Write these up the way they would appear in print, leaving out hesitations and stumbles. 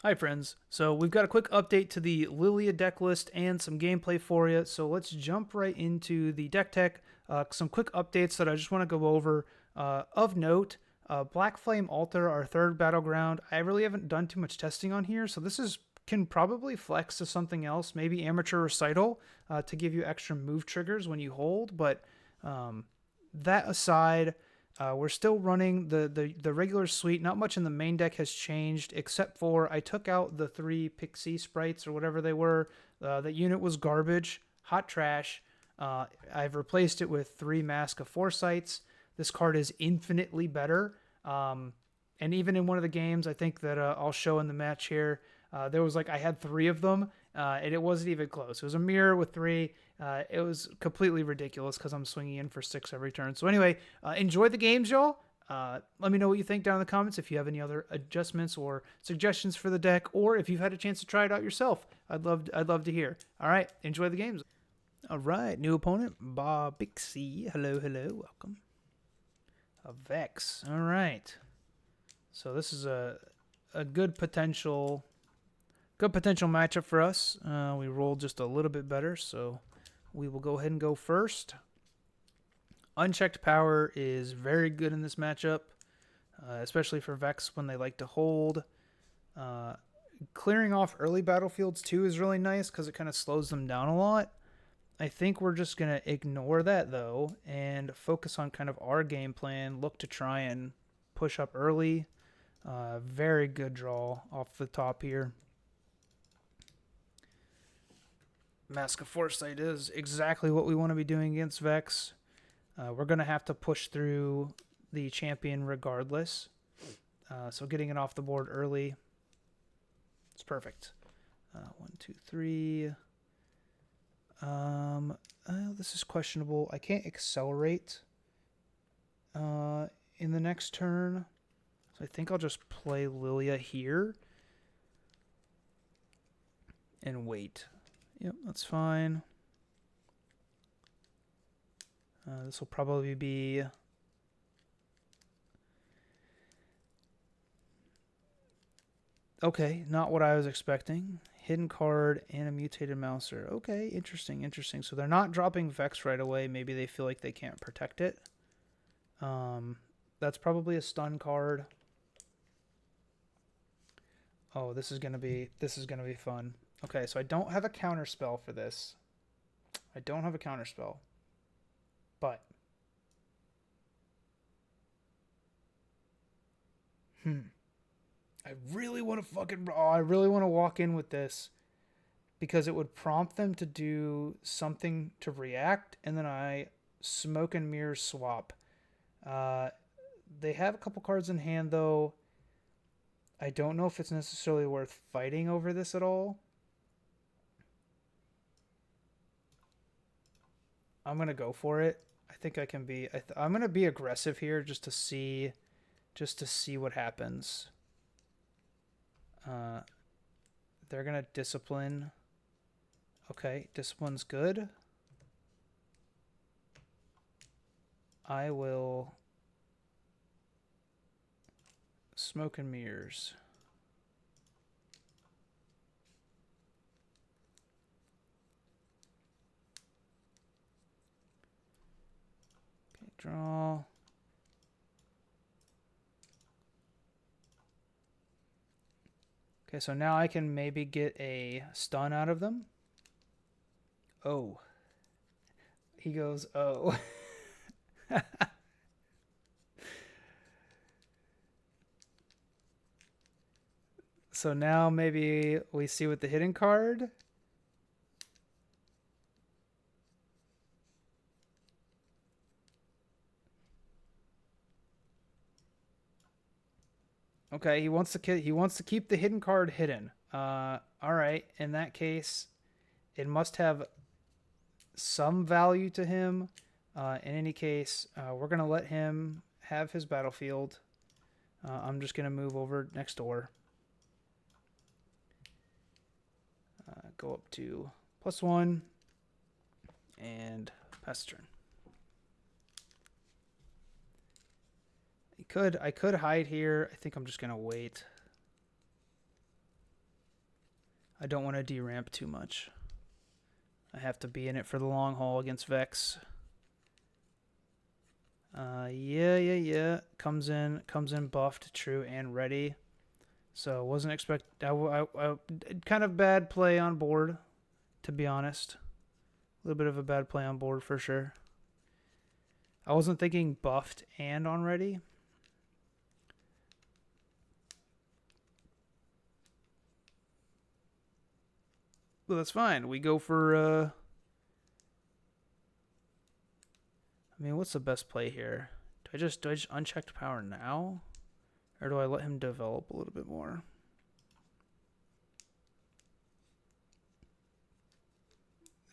Hi friends, so we've got a quick update to the Lillia deck list and some gameplay for you, so let's jump right into the deck tech, some quick updates that I just want to go over. Of note, Black Flame Altar, our third battleground, I really haven't done too much testing on here, so this can probably flex to something else, maybe Amateur Recital, to give you extra move triggers when you hold, but that aside, we're still running the regular suite. Not much in the main deck has changed, except for I took out the 3 pixie sprites or whatever they were. That unit was garbage, hot trash. I've replaced it with 3 Mask of Foresights. This card is infinitely better. And even in one of the games, I think that I'll show in the match here, there was I had 3 of them, and it wasn't even close. It was a mirror with 3. It was completely ridiculous because I'm swinging in for 6 every turn. So anyway, enjoy the games, y'all. Let me know what you think down in the comments if you have any other adjustments or suggestions for the deck, or if you've had a chance to try it out yourself. I'd love to hear. All right, enjoy the games. All right, new opponent, Bob Bixie. Hello, welcome. A Vex. All right. So this is a good potential matchup for us. We rolled just a little bit better, so we will go ahead and go first. Unchecked power is very good in this matchup, especially for Vex when they like to hold. Clearing off early battlefields too is really nice because it kind of slows them down a lot. I think we're just going to ignore that though and focus on kind of our game plan, look to try and push up early. Very good draw off the top here. Mask of Foresight is exactly what we want to be doing against Vex. We're going to have to push through the champion regardless. So getting it off the board early is perfect. 1, 2, 3. This is questionable. I can't accelerate in the next turn. So I think I'll just play Lillia here and wait. Yep, that's fine. This will probably be... Okay, not what I was expecting. Hidden card and a mutated Mouser. Okay, interesting. So they're not dropping Vex right away. Maybe they feel like they can't protect it. That's probably a stun card. Oh, this is gonna be fun. Okay, so I don't have a counter spell for this. But I really want to walk in with this because it would prompt them to do something to react, and then I smoke and mirror swap. They have a couple cards in hand though. I don't know if it's necessarily worth fighting over this at all. I'm gonna go for it. I think I can be. I'm gonna be aggressive here just to see what happens. They're gonna discipline. Okay, discipline's good. I will smoke and mirrors. Okay, draw. Okay, so now I can maybe get a stun out of them. Oh. He goes, oh. So now maybe we see with the hidden card. Okay, he wants to keep the hidden card hidden. All right. In that case, it must have some value to him. In any case, we're gonna let him have his battlefield. I'm just gonna move over next door. Go up to +1 and pass turn. I could hide here. I think I'm just gonna wait. I don't want to deramp too much. I have to be in it for the long haul against Vex. Yeah. Comes in buffed, true, and ready. So wasn't expect. I kind of bad play on board, to be honest. A little bit of a bad play on board for sure. I wasn't thinking buffed and on ready. But that's fine. We go for. I mean, what's the best play here? Do I just unchecked power now? Or do I let him develop a little bit more?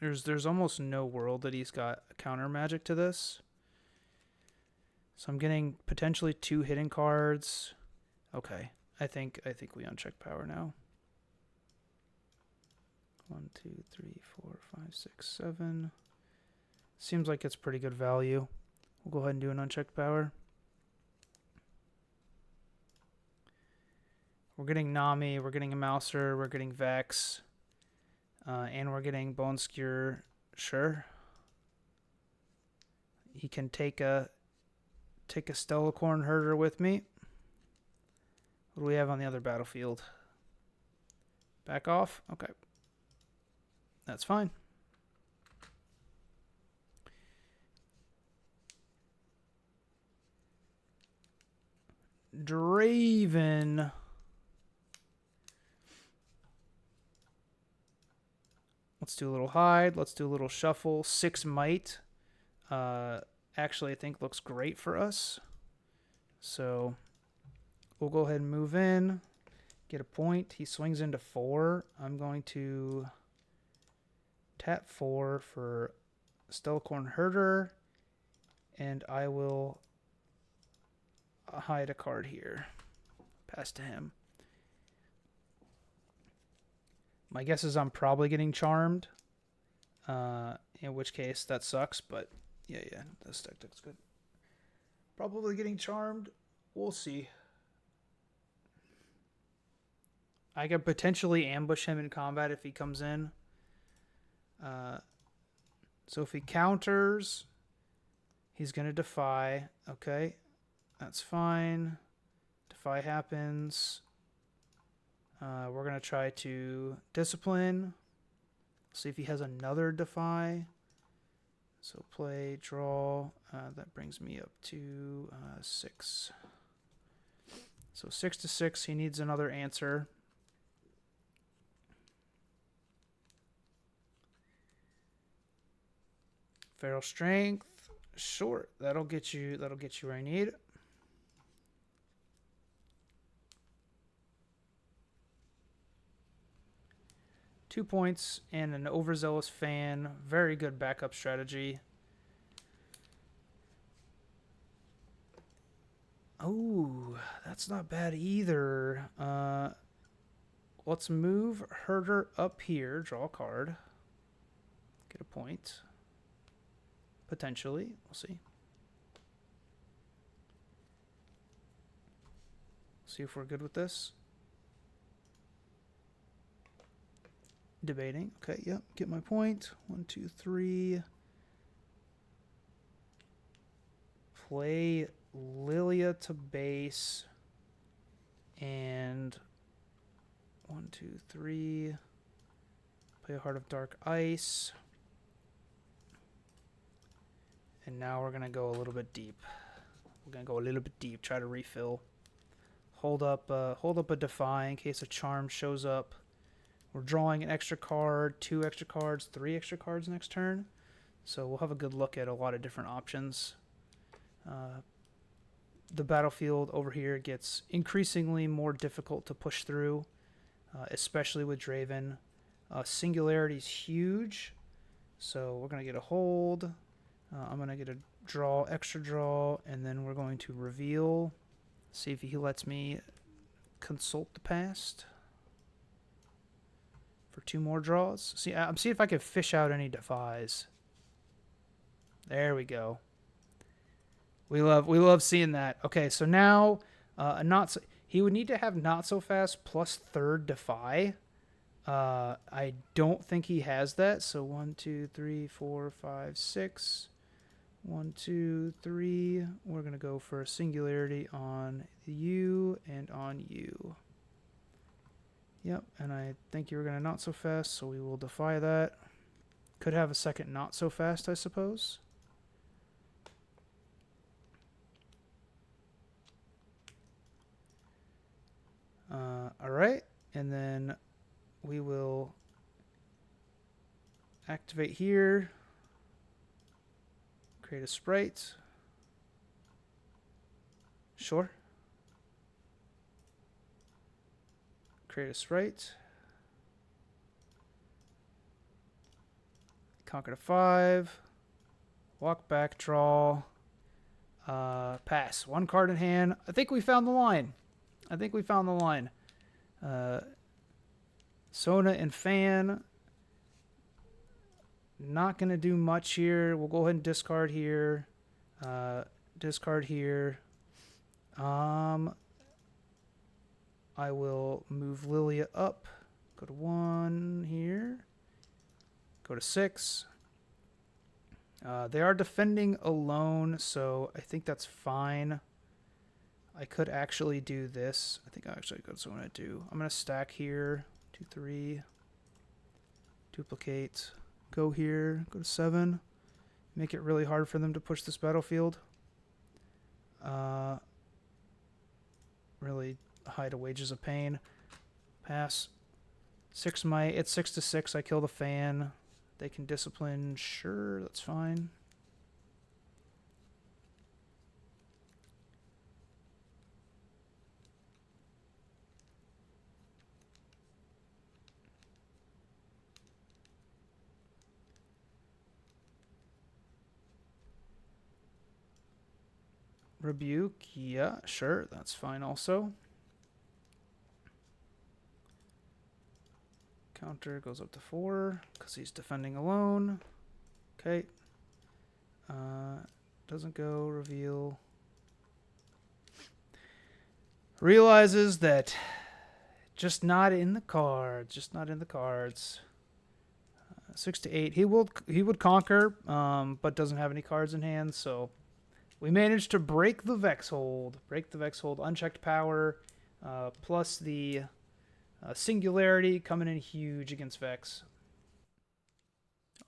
There's almost no world that he's got counter magic to this. So I'm getting potentially 2 hidden cards. Okay. I think we uncheck power now. 1, 2, 3, 4, 5, 6, 7. Seems like it's pretty good value. We'll go ahead and do an unchecked power. We're getting Nami, we're getting a Mouser, we're getting Vex, and we're getting Bone Skewer. Sure. He can take a Stellacorn Herder with me. What do we have on the other battlefield? Back off? Okay. That's fine. Draven. Let's do a little hide. Let's do a little shuffle. 6 might. Actually, I think looks great for us. So we'll go ahead and move in. Get a point. He swings into 4. I'm going to tap 4 for Stellacorn Herder. And I will hide a card here. Pass to him. My guess is I'm probably getting charmed. In which case that sucks, but yeah, this tactic's good. Probably getting charmed. We'll see. I could potentially ambush him in combat if he comes in. So if he counters, he's going to defy. Okay, that's fine. Defy happens. We're going to try to discipline. See if he has another defy. So play, draw. That brings me up to 6. So 6 to 6. He needs another answer. Feral Strength. Sure. That'll get you where I need. Two points and an overzealous fan. Very good backup strategy. Oh, that's not bad either. Let's move Herder up here. Draw a card. Get a point. Potentially. We'll see. See if we're good with this. Debating. Okay, yep. Get my point. 1, 2, 3. Play Lillia to base. And 1, 2, 3. Play Heart of Dark Ice. And now we're going to go a little bit deep. We're going to go a little bit deep. Try to refill. Hold up a Defy in case a charm shows up. We're drawing an extra card, 2 extra cards, 3 extra cards next turn. So we'll have a good look at a lot of different options. The battlefield over here gets increasingly more difficult to push through, especially with Draven. Singularity is huge. So we're going to get a hold. I'm going to get a draw, extra draw, and then we're going to reveal. See if he lets me consult the past. For 2 more draws. See, I'm seeing if I can fish out any defies. There we go. We love seeing that. Okay, so now he would need to have not so fast plus 3rd defy. I don't think he has that. So 1, 2, 3, 4, 5, 6. 1, 2, 3. We're going to go for a singularity on you and on you. Yep, and I think you were going to not so fast, so we will defy that. Could have a second not so fast, I suppose. Alright, and then we will activate here. Create a sprite. Sure. Create a sprite. Conquer to 5. Walk back, draw. Pass. 1 card in hand. I think we found the line. Sona and Fan. Not going to do much here. We'll go ahead and discard here. Discard here. I will move Lillia up. Go to 1 here. Go to 6. They are defending alone, so I think that's fine. I could actually do this. I think actually that's what I'm going to do. I'm going to stack here. 2, 3. Duplicate. Go here. Go to 7. Make it really hard for them to push this battlefield. Really hide a Wages of Pain. Pass. 6 might. It's 6 to 6. I kill the Fan. They can discipline. Sure, that's fine. Rebuke. Yeah, sure, that's fine also. Counter goes up to 4 because he's defending alone. Okay. Doesn't go. Reveal. Realizes that just not in the cards. 6 to 8. He would conquer, but doesn't have any cards in hand. So we managed to break the Vex hold. Unchecked power, plus the singularity coming in huge against Vex.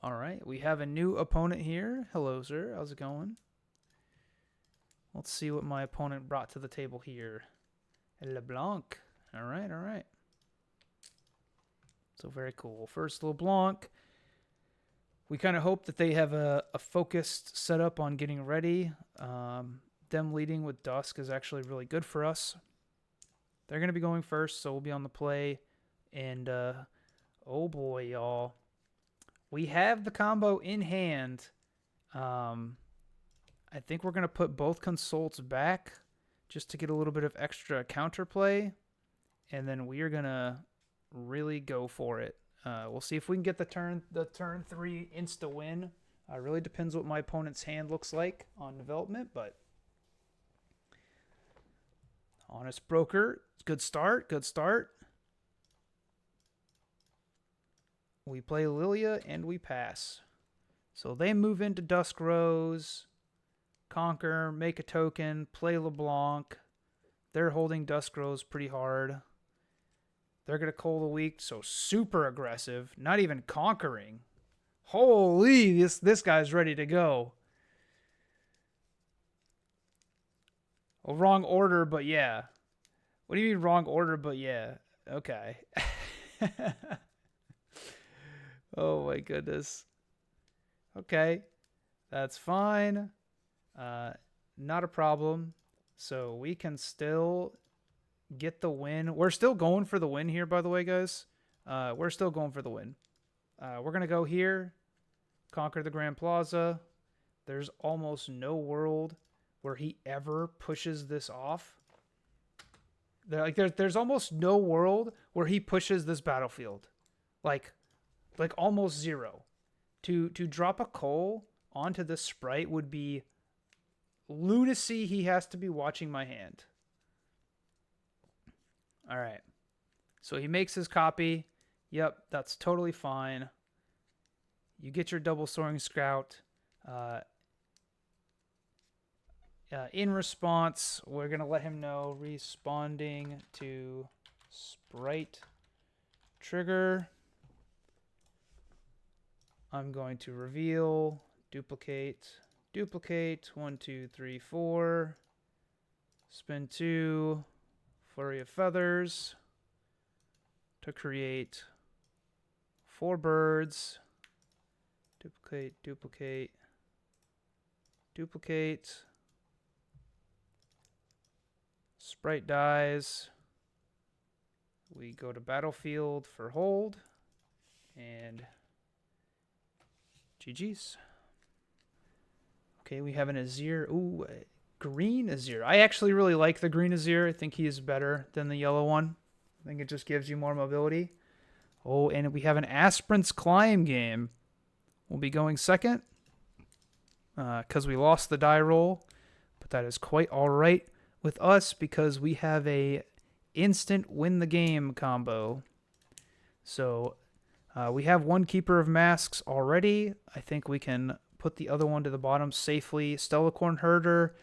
All right, we have a new opponent here. Hello, sir. How's it going? Let's see what my opponent brought to the table here. Leblanc. All right. So very cool. First Leblanc. We kind of hope that they have a focused setup on getting ready. Them leading with Dusk is actually really good for us. They're going to be going first, so we'll be on the play. And, oh boy, y'all. We have the combo in hand. I think we're going to put both consults back just to get a little bit of extra counterplay. And then we are going to really go for it. We'll see if we can get the turn 3 insta win. Really depends what my opponent's hand looks like on development, but Honest Broker, good start. We play Lillia and we pass. So they move into Dusk Rose, conquer, make a token, play LeBlanc. They're holding Dusk Rose pretty hard. They're going to Cold a Week, so super aggressive. Not even conquering. Holy, this guy's ready to go. Well, wrong order, but yeah. What do you mean wrong order, but yeah? Okay. Oh my goodness. Okay. That's fine. Not a problem. So we can still get the win. We're still going for the win here, by the way, guys. We're still going for the win. We're going to go here. Conquer the Grand Plaza. There's almost no world where he ever pushes this off. There's almost no world where he pushes this battlefield. Like almost zero. To drop a coal onto this sprite would be lunacy. He has to be watching my hand. All right. So he makes his copy. Yep, that's totally fine. You get your double soaring scout. In response, we're going to let him know responding to sprite trigger. I'm going to reveal, duplicate, 1, 2, 3, 4, spin 2, flurry of feathers to create 4 birds, duplicate, duplicate, duplicate, sprite dies, we go to battlefield for hold, and GG's. Okay, we have an Azir. Ooh, green Azir. I actually really like the green Azir. I think he is better than the yellow one. I think it just gives you more mobility. Oh, and we have an Aspirant's Climb game. We'll be going second because we lost the die roll, but that is quite all right with us because we have a instant win the game combo. So we have one Keeper of Masks already. I think we can put the other one to the bottom safely. Stellacorn Herder.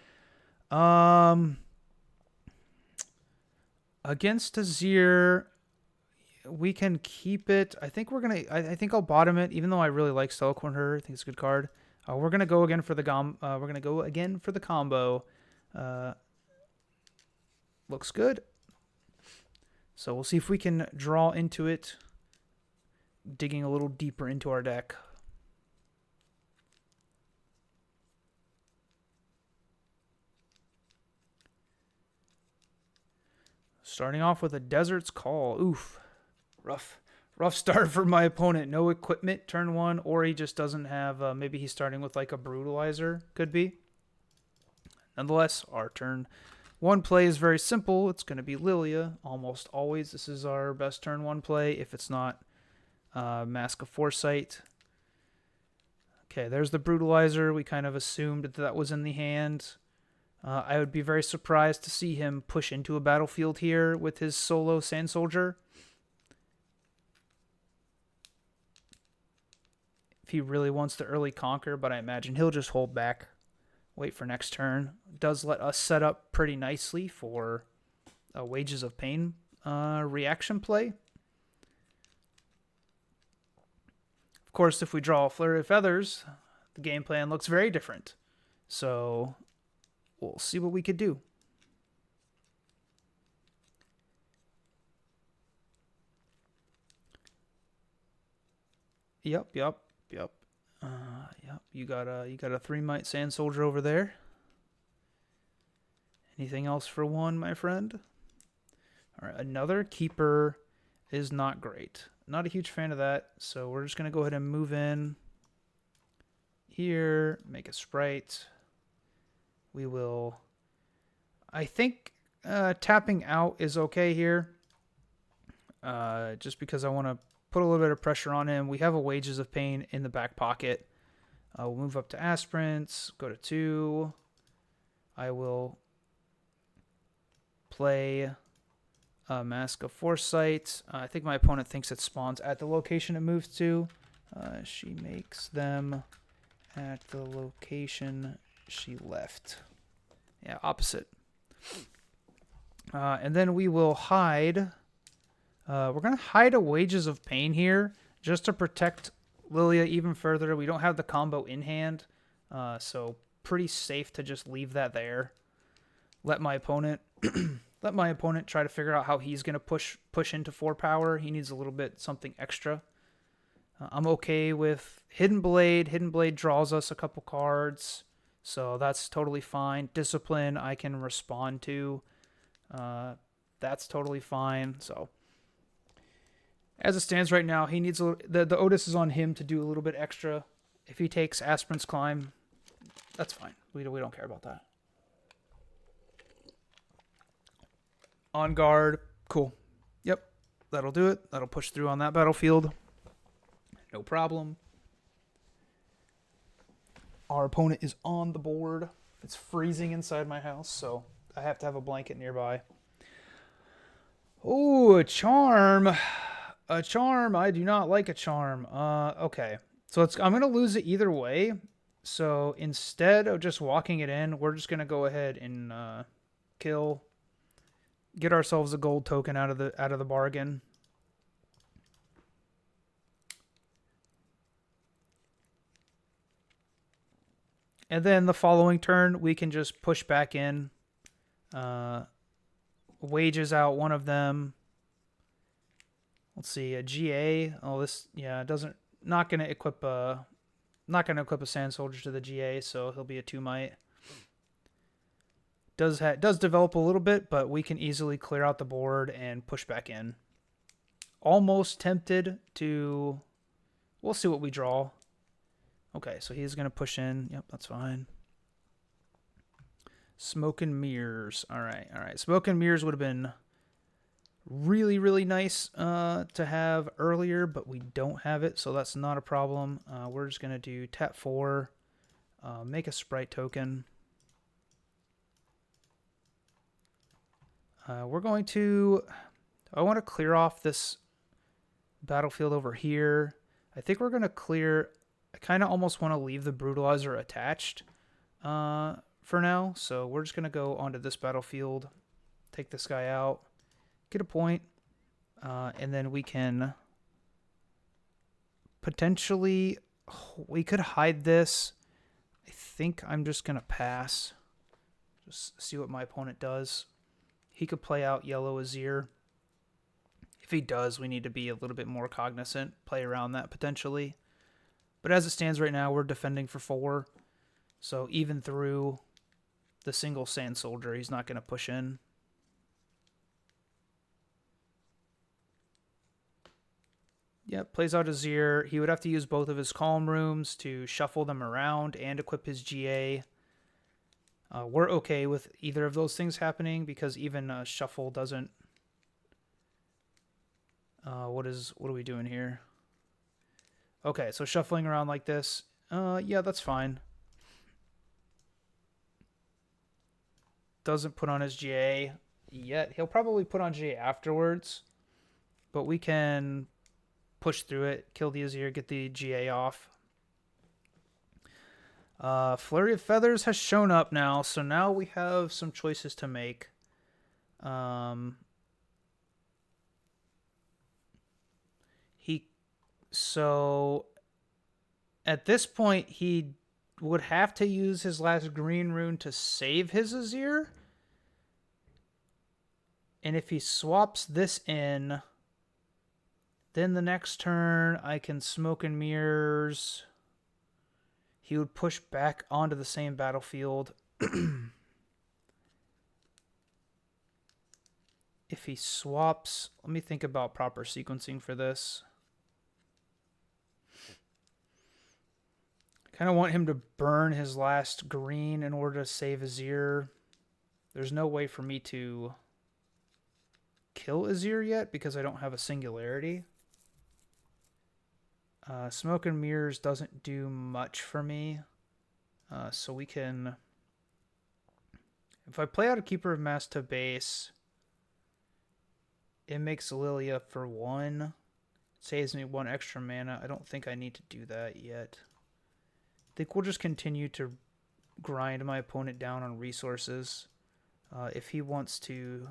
Against Azir, we can keep it. I think we're gonna. I think I'll bottom it, even though I really like Stellacorn Herder. I think it's a good card. We're gonna go again for the we're gonna go again for the combo. Looks good. So we'll see if we can draw into it, digging a little deeper into our deck. Starting off with a Desert's Call. Oof. Rough start for my opponent. No equipment turn 1, or he just doesn't have, maybe he's starting with like a Brutalizer. Could be. Nonetheless, our turn 1 play is very simple. It's going to be Lillia. Almost always this is our best turn 1 play if it's not Mask of Foresight. Okay, there's the Brutalizer. We kind of assumed that was in the hand. I would be very surprised to see him push into a battlefield here with his solo Sand Soldier. If he really wants to early conquer, but I imagine he'll just hold back, wait for next turn. Does let us set up pretty nicely for a Wages of Pain reaction play. Of course, if we draw a Flurry of Feathers, the game plan looks very different. So we'll see what we could do. Yep. You got a 3-mite Sand Soldier over there. Anything else for 1, my friend? All right, another Keeper is not great. Not a huge fan of that, so we're just gonna go ahead and move in here, make a sprite. We will, I think tapping out is okay here, just because I want to put a little bit of pressure on him. We have a Wages of Pain in the back pocket. We'll move up to Aspirants, go to 2. I will play Mask of Foresight. I think my opponent thinks it spawns at the location it moves to. She makes them at the location she left. Yeah, opposite. And then we will hide. We're going to hide a Wages of Pain here just to protect Lillia even further. We don't have the combo in hand, so pretty safe to just leave that there. Let my opponent try to figure out how he's going to push into 4 power. He needs a little bit something extra. I'm okay with Hidden Blade. Hidden Blade draws us a couple cards, so that's totally fine. Discipline I can respond to. That's totally fine. So as it stands right now, he needs the Otis is on him to do a little bit extra. If he takes Aspirant's Climb, that's fine. We don't care about that. On guard, cool. Yep, that'll do it. That'll push through on that battlefield. No problem. Our opponent is on the board. It's freezing inside my house, so I have to have a blanket nearby. Oh, a Charm. A charm. I do not like a charm. Okay. So I'm gonna lose it either way. So instead of just walking it in, we're just gonna go ahead and kill, get ourselves a gold token out of the bargain. And then the following turn, we can just push back in, wages out one of them. Let's see, a GA. Oh, this, yeah, doesn't, not gonna equip a sand soldier to the GA, so he'll be a 2-might. Does develop a little bit, but we can easily clear out the board and push back in. Almost tempted to, we'll see what we draw. Okay, so he's gonna push in. Yep, that's fine. Smoke and mirrors. All right, all right. Smoke and mirrors would have been really, really nice to have earlier, but we don't have it, so that's not a problem. We're just gonna do tap 4, make a sprite token. We're going to, I want to clear off this battlefield over here. I think we're gonna clear. I kind of almost want to leave the brutalizer attached for now, so we're just gonna go onto this battlefield, take this guy out, get a point, and then we can potentially, we could hide this. I think I'm just gonna pass, just see what my opponent does. He could play out yellow Azir. If he does, we need to be a little bit more cognizant, play around that potentially. But as it stands right now, we're defending for 4, so even through the single sand soldier, he's not going to push in. Yep, plays out Azir. He would have to use both of his calm rooms to shuffle them around and equip his GA. We're okay with either of those things happening because even shuffle doesn't. What are we doing here? Okay, so shuffling around like this. Yeah, that's fine. Doesn't put on his GA yet. He'll probably put on GA afterwards, but we can push through it, kill the Azir, get the GA off. Flurry of Feathers has shown up now, so now we have some choices to make. So at this point, he would have to use his last green rune to save his Azir. And if he swaps this in, then the next turn I can smoke and mirrors. He would push back onto the same battlefield. If he swaps, let me think about proper sequencing for this. I kind of want him to burn his last green in order to save Azir. There's no way for me to kill Azir yet because I don't have a singularity. Smoke and Mirrors doesn't do much for me. So we can... If I play out a Keeper of Mass to base, it makes Lillia for 1. It saves me 1 extra mana. I don't think I need to do that yet. I think we'll just continue to grind my opponent down on resources. If he wants to...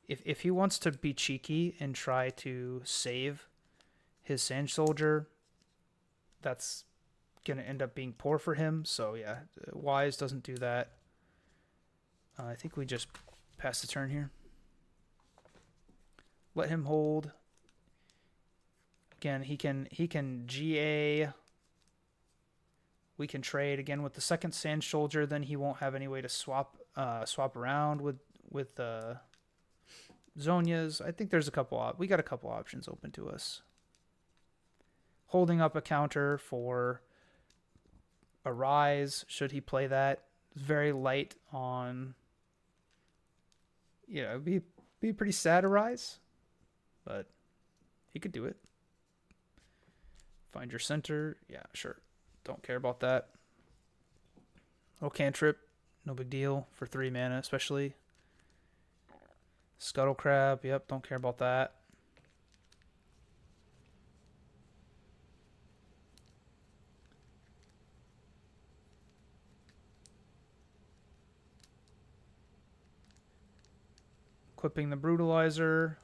If he wants to be cheeky and try to save his Sand Soldier, that's going to end up being poor for him. So yeah, Wise doesn't do that. I think we just pass the turn here. Let him hold. Again, he can GA. We can trade again with the second Sand Soldier. Then he won't have any way to swap around with Zhonya's. I think there's a couple. We got a couple options open to us. Holding up a counter for a Rise. Should he play that? It's very light on. Yeah, it'd be pretty sad to Rise, but he could do it. Find your center. Yeah, sure. Don't care about that. Oh, cantrip. No big deal for 3 mana, especially. Scuttle Crab. Yep, don't care about that. Equipping the Brutalizer.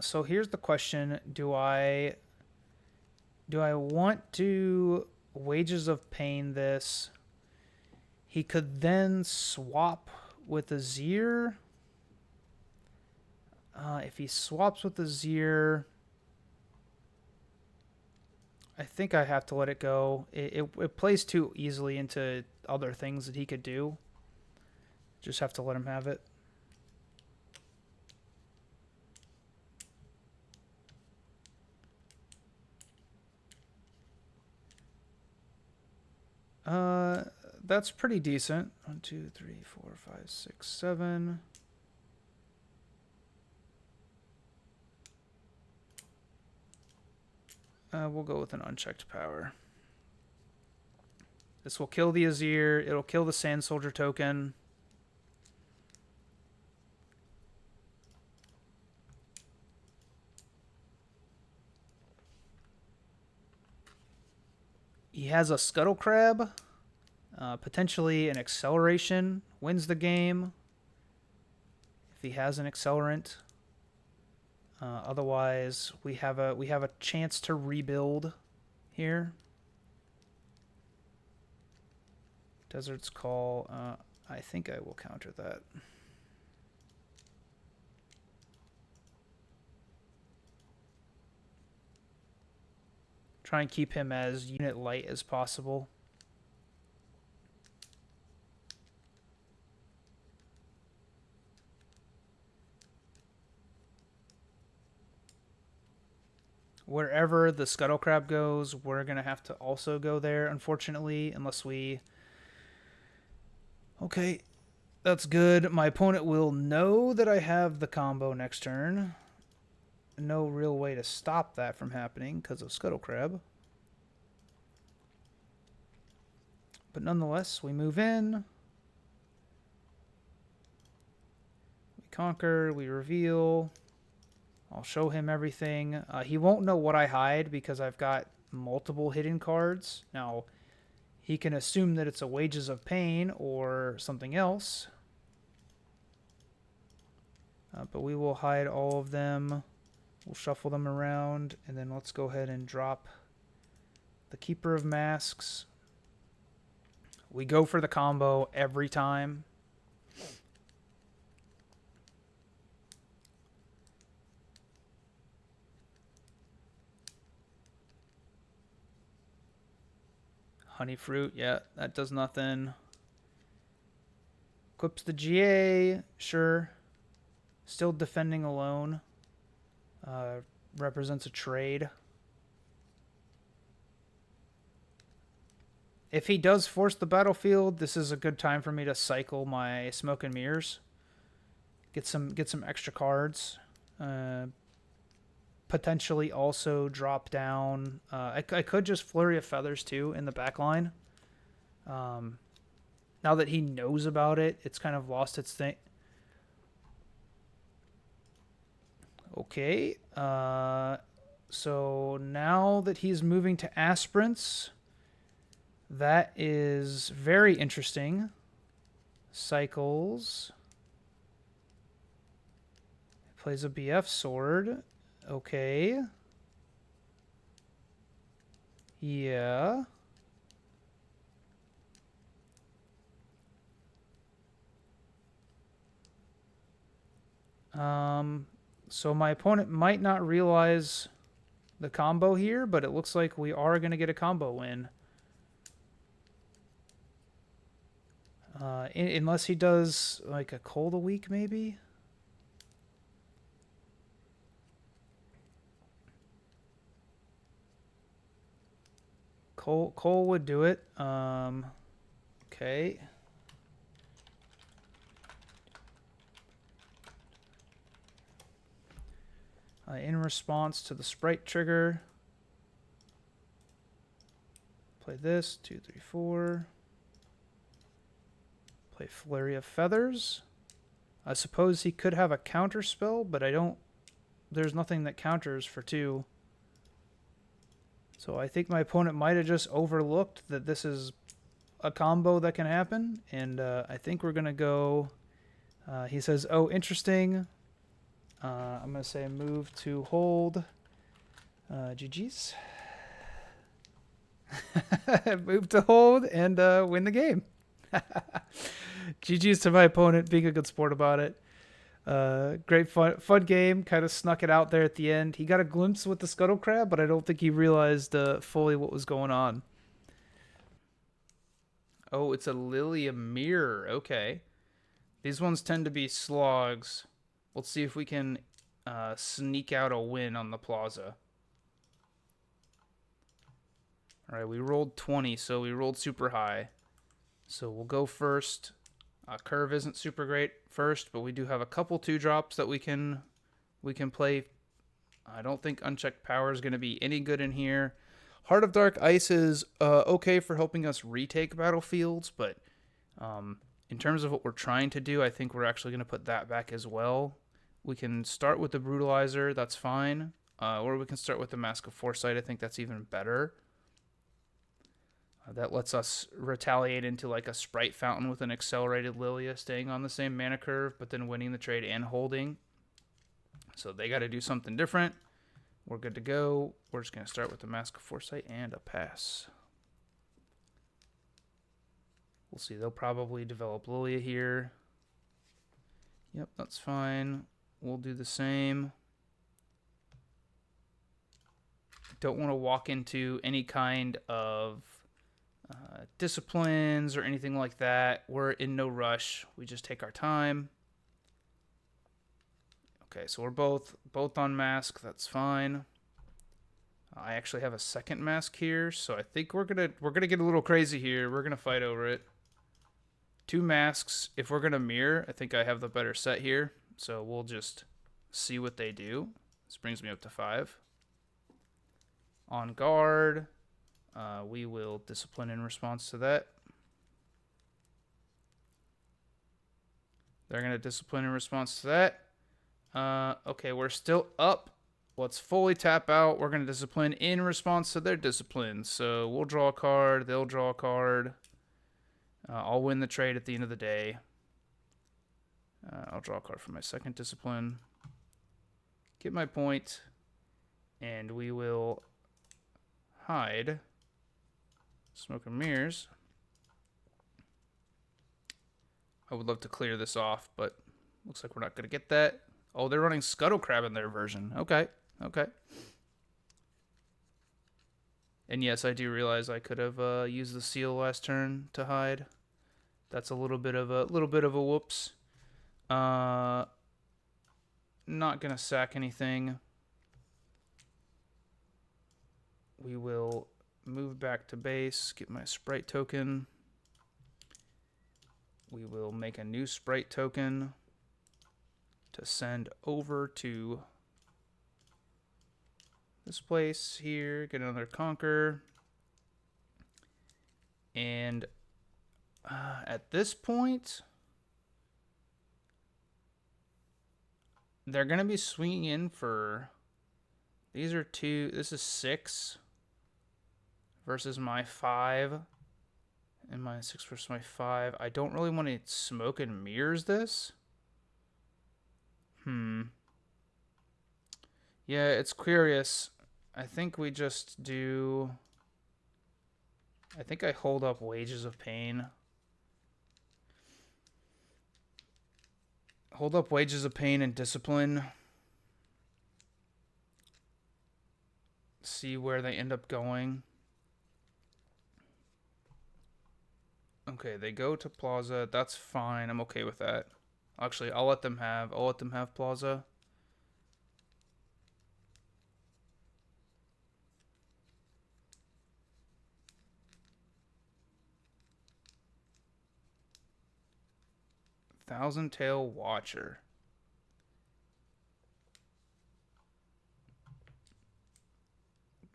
So here's the question. Do I want to Wages of Pain this? He could then swap with Azir. If he swaps with Azir, I think I have to let it go. It plays too easily into other things that he could do. Just have to let him have it. That's pretty decent. 1, 2, 3, 4, 5, 6, 7. We'll go with an unchecked power. This will kill the Azir. It'll kill the Sand Soldier token. He has a Scuttle Crab. Potentially an acceleration. Wins the game. If he has an accelerant. Otherwise, we have a chance to rebuild here. Desert's Call. I think I will counter that. Try and keep him as unit light as possible. Wherever the Scuttle Crab goes, we're going to have to also go there, unfortunately, unless we... Okay, that's good. My opponent will know that I have the combo next turn. No real way to stop that from happening because of Scuttle Crab. But nonetheless, we move in. We conquer, we reveal... I'll show him everything. He won't know what I hide because I've got multiple hidden cards. Now, he can assume that it's a Wages of Pain or something else. But we will hide all of them. We'll shuffle them around. And then let's go ahead and drop the Keeper of Masks. We go for the combo every time. Honey Fruit, yeah, that does nothing. Equips the GA, sure. Still defending alone. Represents a trade. If he does force the battlefield, this is a good time for me to cycle my Smoke and Mirrors. Get some extra cards. Potentially also drop down. I could just Flurry of Feathers too in the back line. Now that he knows about it, it's kind of lost its thing. Okay. So now that he's moving to Aspirants, that is very interesting. Cycles. Plays a BF sword. Okay. Yeah. So my opponent might not realize the combo here, but it looks like we are going to get a combo win. Unless he does like a Cold a week, maybe. Cole would do it. Okay. In response to the Sprite trigger, play this 2, 3, 4. Play Flurry of Feathers. I suppose he could have a counter spell, but I don't. There's nothing that counters for 2. So I think my opponent might have just overlooked that this is a combo that can happen, and I think we're gonna go. He says, "Oh, interesting." I'm gonna say move to hold. GG's. Move to hold and win the game. GG's to my opponent, being a good sport about it. Great fun game. Kind of snuck it out there at the end. He got a glimpse with the scuttle crab, but I don't think he realized fully what was going on. Oh, it's a Lillia Mirror. Okay. These ones tend to be slogs. Let's see if we can sneak out a win on the plaza. All right, we rolled 20, so we rolled super high. So we'll go first. Curve isn't super great first, but we do have a couple 2-drops that we can play. I don't think Unchecked Power is going to be any good in here. Heart of Dark Ice is okay for helping us retake battlefields, but in terms of what we're trying to do, I think we're actually going to put that back as well. We can start with the Brutalizer, that's fine. Or we can start with the Mask of Foresight, I think that's even better. That lets us retaliate into like a Sprite Fountain with an accelerated Lillia, staying on the same mana curve, but then winning the trade and holding. So they got to do something different. We're good to go. We're just going to start with the Mask of Foresight and a pass. We'll see. They'll probably develop Lillia here. Yep, that's fine. We'll do the same. Don't want to walk into any kind of disciplines or anything like that. We're in no rush. We just take our time. Okay, so we're both on mask. That's fine. I actually have a second mask here, so I think we're gonna get a little crazy here. We're gonna fight over it. 2 masks. If we're gonna mirror, I think I have the better set here. So we'll just see what they do. This brings me up to 5. On guard. We will discipline in response to that. They're going to discipline in response to that. Okay, we're still up. Let's fully tap out. We're going to discipline in response to their discipline. So we'll draw a card. They'll draw a card. I'll win the trade at the end of the day. I'll draw a card for my second discipline. Get my point. And we will hide. Smoke and Mirrors. I would love to clear this off, but looks like we're not going to get that. Oh, they're running Scuttle Crab in their version. Okay, okay. And yes, I do realize I could have used the seal last turn to hide. That's a little bit of a whoops. Not gonna sack anything. We will move back to base, get my Sprite token. We will make a new Sprite token to send over to this place here, get another Conquer. And at this point, they're going to be swinging in for, these are 2, this is 6 versus my 5. And my 6 versus my 5. I don't really want to smoke and mirrors this. Yeah, it's curious. I think we just do... I think I hold up Wages of Pain. Hold up Wages of Pain and Discipline. See where they end up going. Okay, they go to Plaza. That's fine. I'm okay with that. Actually, I'll let them have Plaza. Thousand Tail Watcher.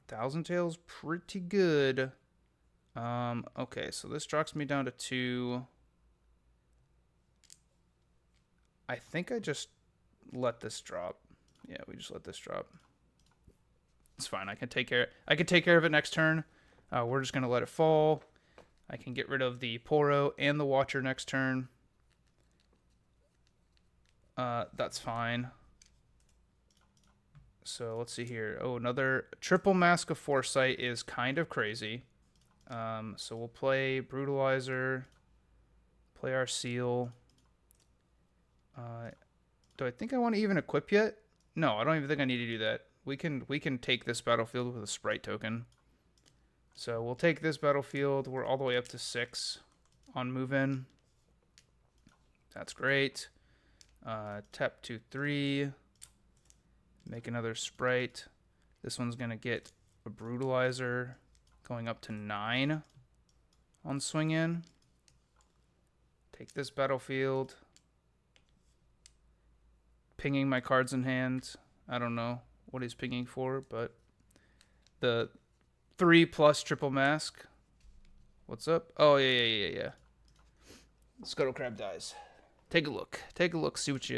Thousand Tail's pretty good. Okay, so this drops me down to 2. I think I just let this drop. Yeah, we just let this drop. It's fine. I can take care of it next turn. We're just gonna let it fall. I can get rid of the Poro and the Watcher next turn. That's fine. So let's see here. Oh, another triple Mask of Foresight is kind of crazy. So we'll play Brutalizer, play our Seal. Do I think I want to even equip yet? No, I don't even think I need to do that. We can take this battlefield with a Sprite token. So we'll take this battlefield. We're all the way up to 6 on move in. That's great. Tap 2/3. Make another Sprite. This one's gonna get a Brutalizer, going up to 9 on swing in. Take this battlefield. Pinging my cards in hand. I don't know what he's pinging for, but the 3+ triple mask. What's up? Oh, yeah. Scuttle Crab dies. Take a look. Take a look. See what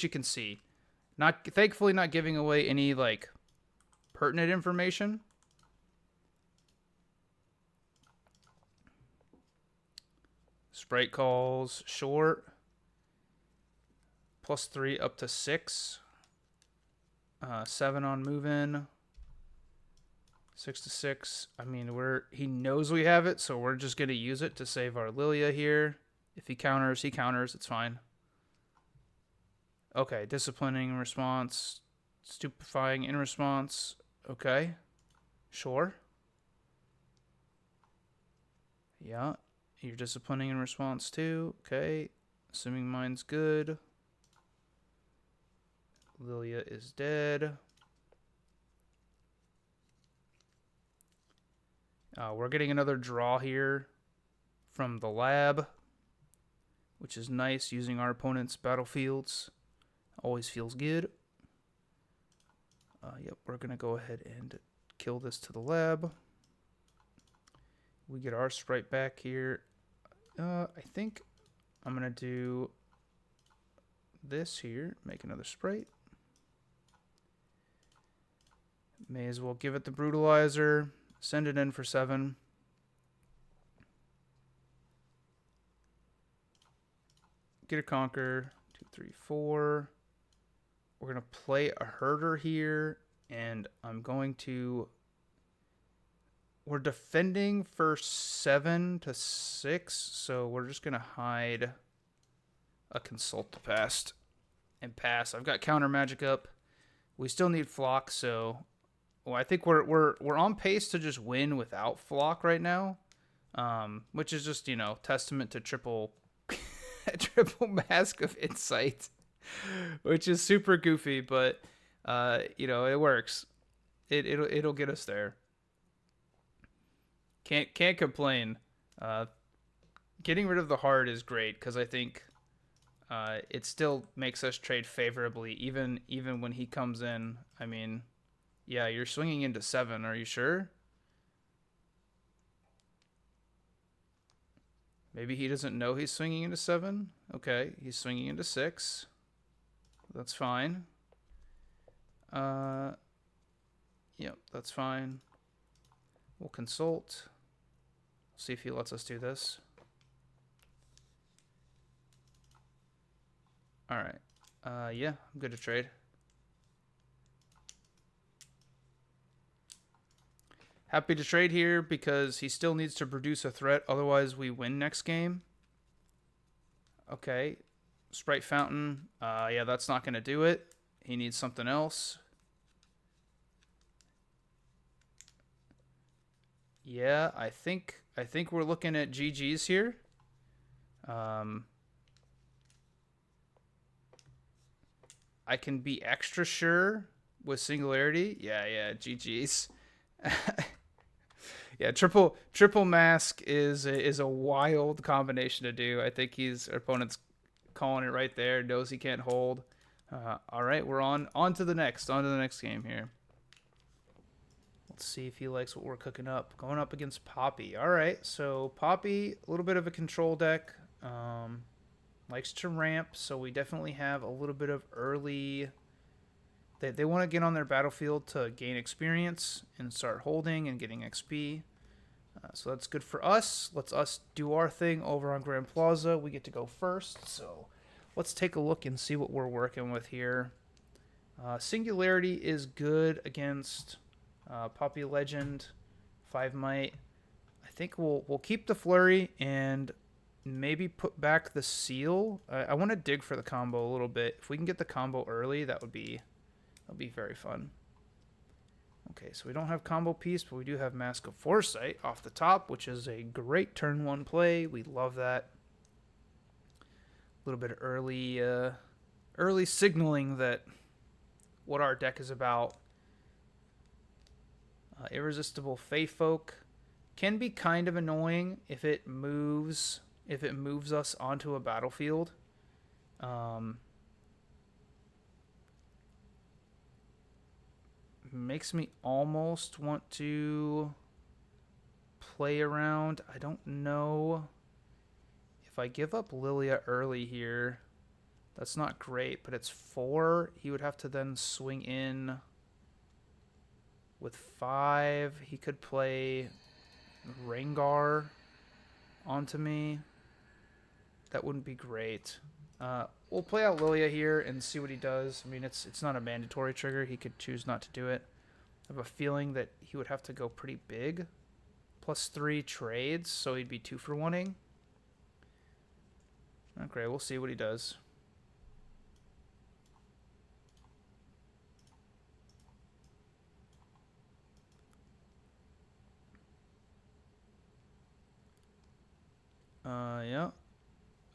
you can see. Thankfully not giving away any like pertinent information. Sprite calls short. +3 up to 6. 7 on move in. 6 to 6. I mean, he knows we have it, so we're just gonna use it to save our Lillia here. If he counters, he counters. It's fine. Okay, disciplining in response, stupefying in response. Okay, sure. Yeah, you're disciplining in response too. Okay, assuming mine's good. Lillia is dead. We're getting another draw here from the lab, which is nice, using our opponent's battlefields. Always feels good. Yep, we're going to go ahead and kill this to the lab. We get our Sprite back here. I think I'm going to do this here. Make another Sprite. May as well give it the Brutalizer. Send it in for 7. Get a Conquer. 2, 3, 4. We're going to play a Herder here, and I'm going to... We're defending for 7 to 6, so we're just going to hide a Consult the Past and pass. I've got Counter Magic up. We still need Flock, so... Well, I think we're on pace to just win without Flock right now, which is just, testament to triple Mask of Insight. Which is super goofy, but it works. It'll get us there. Can't complain. Getting rid of the Heart is great because I think it still makes us trade favorably, even when he comes in. I mean, yeah, you're swinging into 7. Are you sure? Maybe he doesn't know he's swinging into 7. Okay, he's swinging into 6. That's fine. Yep, that's fine. We'll consult. See if he lets us do this. All right. Yeah, I'm good to trade. Happy to trade here because he still needs to produce a threat. Otherwise, we win next game. Okay. Sprite Fountain. Yeah, that's not going to do it. He needs something else. Yeah, I think we're looking at GG's here. I can be extra sure with Singularity. Yeah, GG's. Yeah, triple mask is a wild combination to do. I think our opponent's calling it right there. Knows he can't hold. All right, we're on to the next game here. Let's see if he likes what we're cooking up. Going up against Poppy. All right, so Poppy, a little bit of a control deck. Likes to ramp, so we definitely have a little bit of early... They want to get on their battlefield to gain experience and start holding and getting XP. So that's good for us. Let's us do our thing over on Grand Plaza. We get to go first, so let's take a look and see what we're working with here. Singularity is good against Poppy Legend, 5 Might. I think we'll keep the Flurry and maybe put back the Seal. I want to dig for the combo a little bit. If we can get the combo early, that'll be very fun. Okay, so we don't have combo piece, but we do have Mask of Foresight off the top, which is a great turn 1 play. We love that. A little bit of early signaling that what our deck is about. Irresistible Fey Folk can be kind of annoying if it moves us onto a battlefield. Makes me almost want to play around. I don't know if I give up Lillia early here. That's not great, but it's 4. He would have to then swing in with 5. He could play Rengar onto me. That wouldn't be great. We'll play out Lillia here and see what he does. I mean, it's not a mandatory trigger. He could choose not to do it. I have a feeling that he would have to go pretty big. +3 trades, so he'd be 2 for 1-ing. Okay, we'll see what he does. Yeah.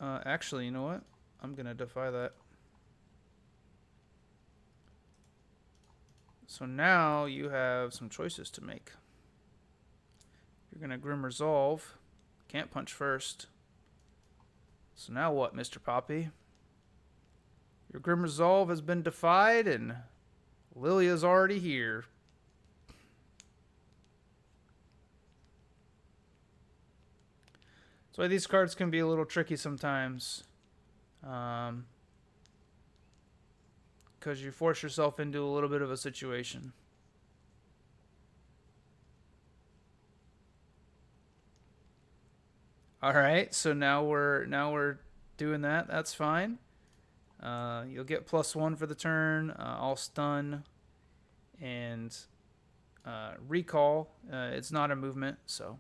Actually, you know what? I'm going to defy that. So now you have some choices to make. You're going to Grim Resolve. Can't punch first. So now what, Mr. Poppy? Your Grim Resolve has been defied and Lillia's already here. That's why these cards can be a little tricky sometimes. Because you force yourself into a little bit of a situation. All right, so now we're doing that. That's fine. You'll get +1 for the turn. I'll stun and recall. It's not a movement, so.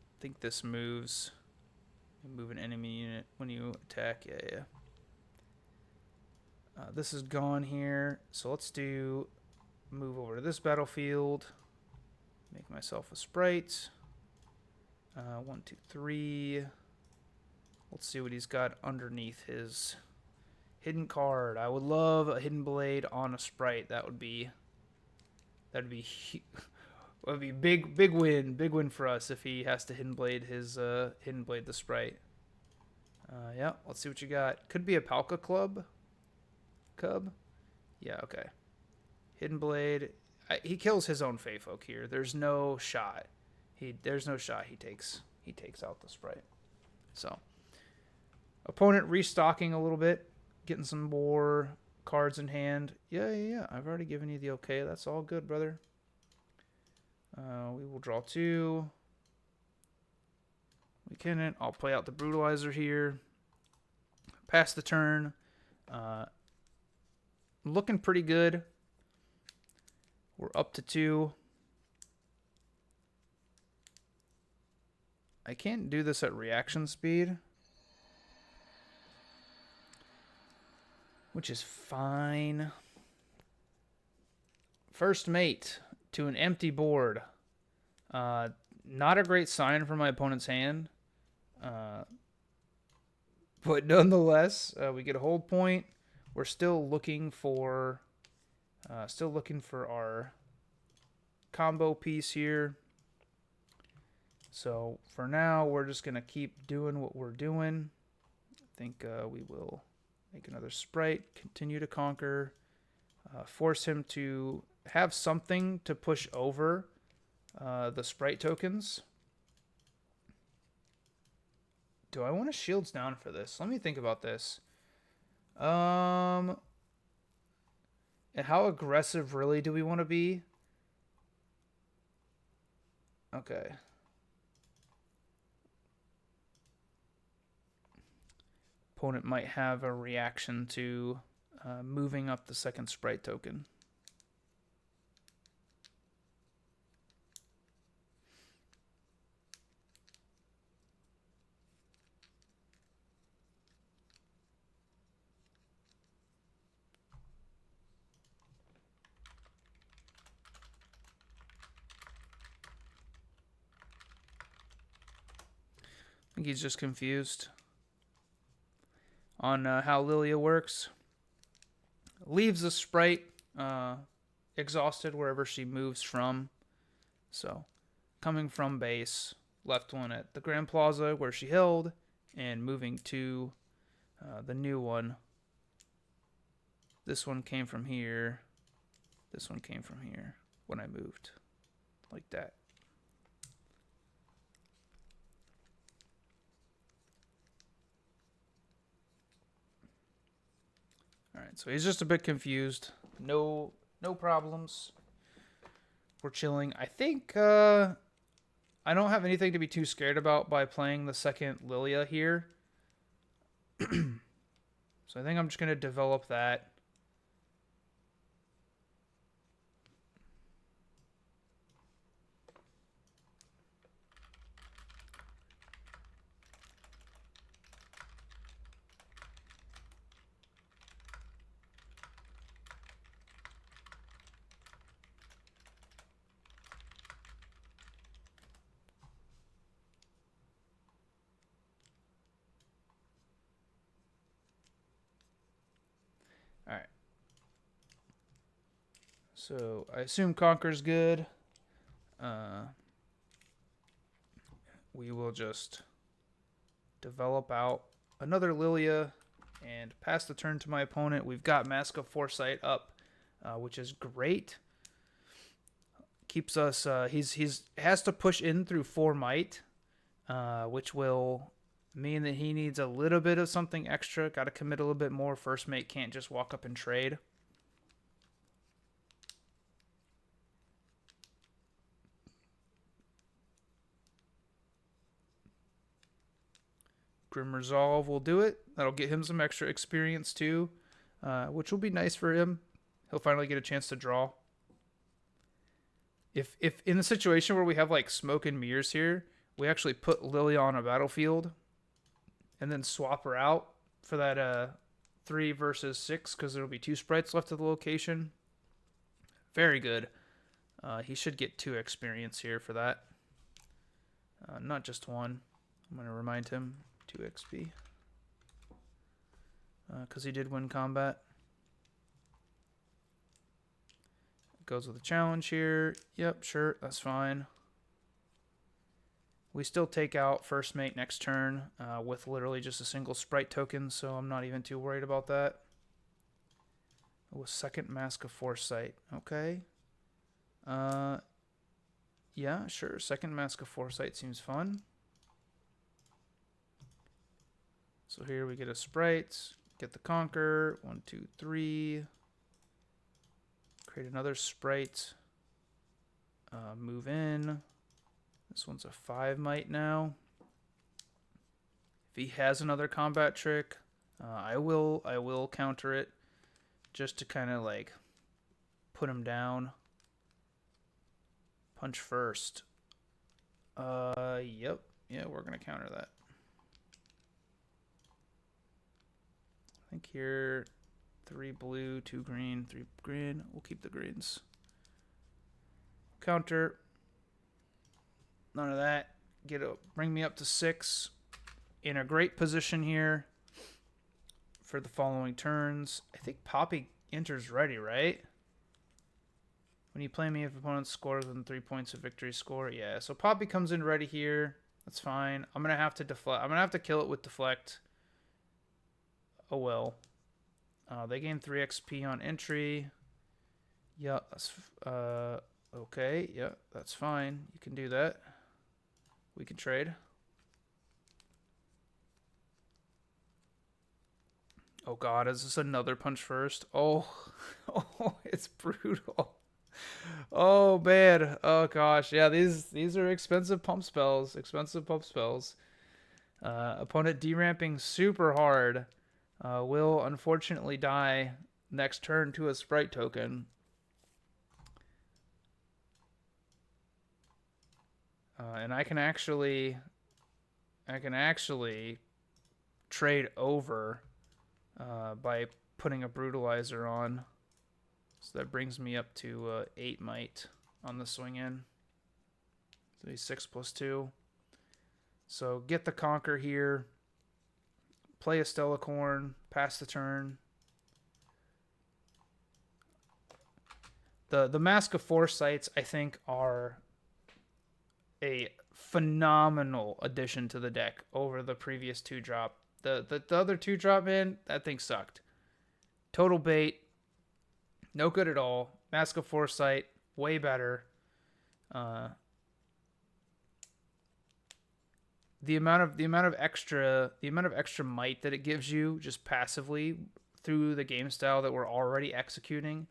I think this moves. You move an enemy unit when you attack. Yeah. This is gone here. So let's move over to this battlefield. Make myself a sprite. 1, 2, 3. Let's see what he's got underneath his hidden card. I would love a hidden blade on a sprite. That'd be big win for us if he has to hidden blade the sprite. Yeah, let's see what you got. Could be a Palka Cub. Yeah, okay. Hidden blade. He kills his own Fey Folk here. There's no shot. There's no shot he takes out the sprite. So opponent restocking a little bit, getting some more cards in hand. Yeah. I've already given you the okay. That's all good, brother. We will draw 2. We can. I'll play out the Brutalizer here. Pass the turn. Looking pretty good. We're up to 2. I can't do this at reaction speed, which is fine. First mate to an empty board. Not a great sign for my opponent's hand. But nonetheless, we get a hold point. We're still looking for our combo piece here. So for now, we're just gonna keep doing what we're doing. I think we will make another sprite, continue to conquer, force him to have something to push over the sprite tokens. Do I want to shields down for this? Let me think about this. And how aggressive really do we want to be? Okay. Opponent might have a reaction to moving up the second sprite token. I think he's just confused on how Lillia works. Leaves the sprite exhausted wherever she moves from. So, coming from base, left one at the Grand Plaza where she held, and moving to the new one. This one came from here. This one came from here when I moved. Like that. Alright, so he's just a bit confused. No problems. We're chilling. I think I don't have anything to be too scared about by playing the second Lillia here. So I think I'm just going to develop that. Alright. So I assume Conquer's good. We will just develop out another Lillia and pass the turn to my opponent. We've got Mask of Foresight up, which is great. Keeps us. He's has to push in through 4 might, which will mean that he needs a little bit of something extra. Got to commit a little bit more. First mate can't just walk up and trade. Grim Resolve will do it. That'll get him some extra experience too, which will be nice for him. He'll finally get a chance to draw. If in the situation where we have like smoke and mirrors here, we actually put Lillia on a battlefield and then swap her out for that 3 versus 6 because there'll be 2 sprites left at the location. Very good. He should get 2 experience here for that. Not just 1. I'm going to remind him 2 XP. Because he did win combat. Goes with a challenge here. Yep, sure, that's fine. We still take out first mate next turn with literally just a single sprite token, so I'm not even too worried about that. Oh, a second Mask of Foresight. Okay. Yeah, sure. Second Mask of Foresight seems fun. So here we get a sprite, get the Conquer. 1, 2, 3. Create another sprite. Move in. This one's a 5 might now. If he has another combat trick, I will counter it just to kind of like put him down. Punch first. Yep. Yeah, we're gonna counter that. I think here 3 blue, 2 green, 3 green. We'll keep the greens. Counter. None of that. Bring me up to 6. In a great position here for the following turns. I think Poppy enters ready, right? When you play me, if opponent scores within 3 points of victory score. Yeah, so Poppy comes in ready here. That's fine. I'm going to have to deflect. I'm going to have to kill it with deflect. Oh well. They gain 3 XP on entry. Yeah, that's okay. Yeah, that's fine. You can do that. We can trade. Oh god, is this another punch first? Oh, oh, it's brutal. Oh man. Oh gosh. Yeah, these are expensive pump spells. Expensive pump spells. Opponent deramping super hard. Will unfortunately die next turn to a sprite token. And I can actually trade over by putting a brutalizer on. So that brings me up to 8 might on the swing in. So he's 6+2. So get the conquer here. Play a Stellacorn. Pass the turn. The Mask of Foresights, I think, are a phenomenal addition to the deck over the previous 2-drop. The other 2-drop, man, that thing sucked. Total bait. No good at all. Mask of Foresight, way better. The amount of extra might that it gives you just passively through the game style that we're already executing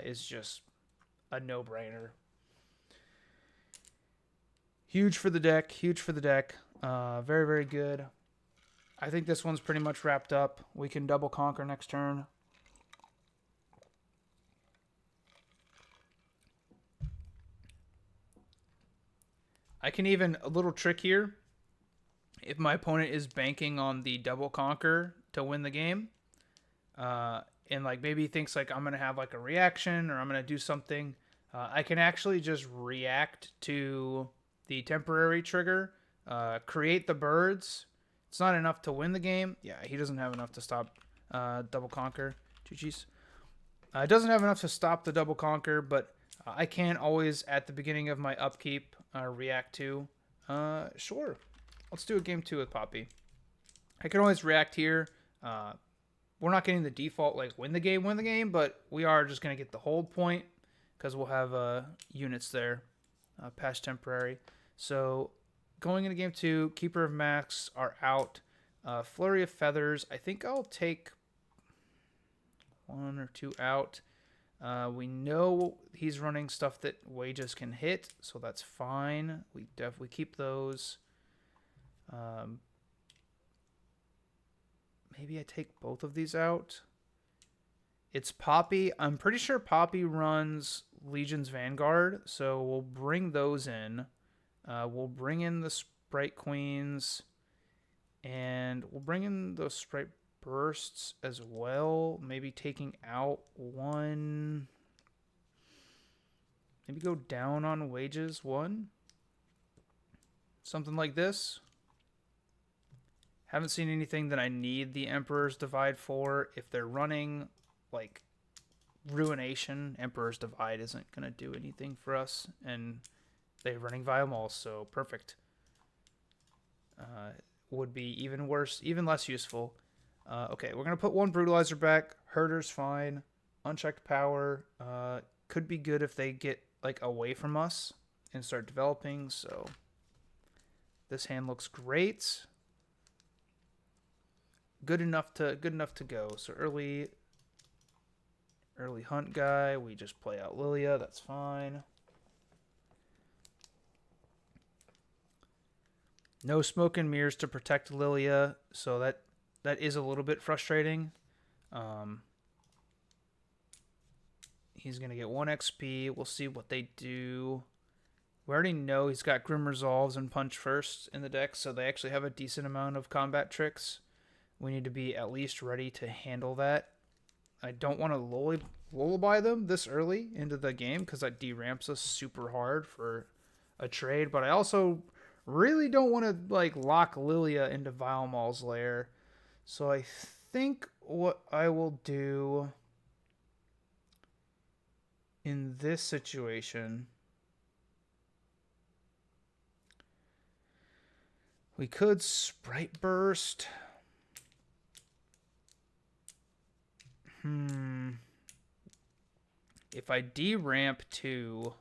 is just a no-brainer. Huge for the deck. Huge for the deck. Very, very good. I think this one's pretty much wrapped up. We can double conquer next turn. I can even, a little trick here, if my opponent is banking on the double conquer to win the game, and like maybe he thinks like I'm going to have like a reaction or I'm going to do something, I can actually just react to the temporary trigger, create the birds. It's not enough to win the game. Yeah, he doesn't have enough to stop double conquer. GG's. It doesn't have enough to stop the double conquer, but I can always, at the beginning of my upkeep, react to. Sure. Let's do a game 2 with Poppy. I can always react here. We're not getting the default, like, win the game, but we are just going to get the hold point because we'll have units there, past temporary. So going into game 2, Keeper of Masks are out. Flurry of Feathers, I think I'll take 1 or 2 out. We know he's running stuff that wages can hit, so that's fine. We definitely keep those. Maybe I take both of these out. It's Poppy. I'm pretty sure Poppy runs Legion's Vanguard, so we'll bring those in. We'll bring in the Sprite Queens, and we'll bring in the Sprite Bursts as well. Maybe taking out one. Maybe go down on wages 1. Something like this. Haven't seen anything that I need the Emperor's Divide for. If they're running, like, Ruination, Emperor's Divide isn't going to do anything for us. And they're running Vial, so perfect. Would be even worse, even less useful. Okay, we're going to put 1 Brutalizer back. Herder's fine. Unchecked Power. Could be good if they get, like, away from us and start developing, so this hand looks great. Good enough to go. So early hunt guy, we just play out Lillia, that's fine. No smoke and mirrors to protect Lillia, so that is a little bit frustrating. He's going to get 1 XP. We'll see what they do. We already know he's got Grim Resolves and Punch First in the deck, so they actually have a decent amount of combat tricks. We need to be at least ready to handle that. I don't want to lullaby them this early into the game because that deramps us super hard for a trade, but I also really don't want to like lock Lillia into Vilemal's lair. So I think what I will do in this situation, we could Sprite Burst. If I deramp 2,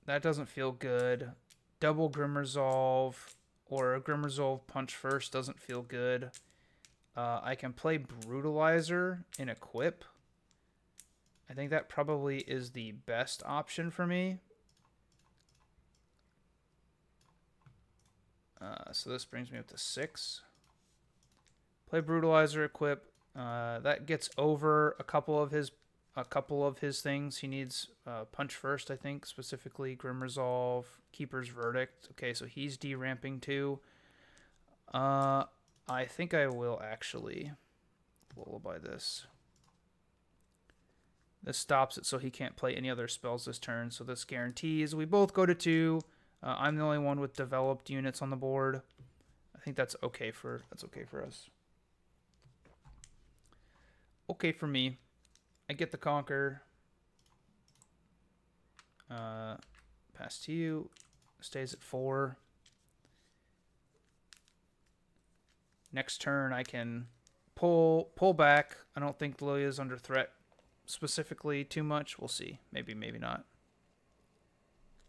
that doesn't feel good. Double Grim Resolve. or Grim Resolve Punch First doesn't feel good. I can play Brutalizer in Equip. I think that probably is the best option for me. So this brings me up to 6. Play Brutalizer, Equip. That gets over a couple of his things. He needs Punch First, I think, specifically Grim Resolve, Keeper's Verdict. Okay, so he's deramping too. I think I will actually Lullaby this. This stops it so he can't play any other spells this turn. So this guarantees we both go to 2. I'm the only one with developed units on the board. I think that's okay for us. Okay for me. I get the Conquer. Pass to you. Stays at 4. Next turn I can pull back. I don't think Lillia's under threat specifically too much. We'll see. Maybe, maybe not.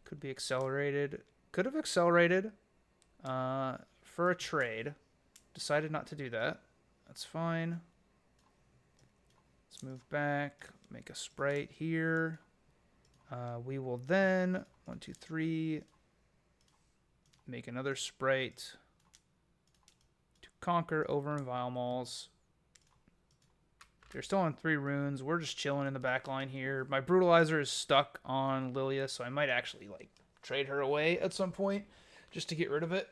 Could be accelerated. Could have accelerated for a trade. Decided not to do that. That's fine. Let's move back. Make a sprite here. We will then 1, 2, 3. Make another sprite to conquer over in Vile Malls. They're still on 3 runes. We're just chilling in the back line here. My Brutalizer is stuck on Lillia, so I might actually like trade her away at some point just to get rid of it.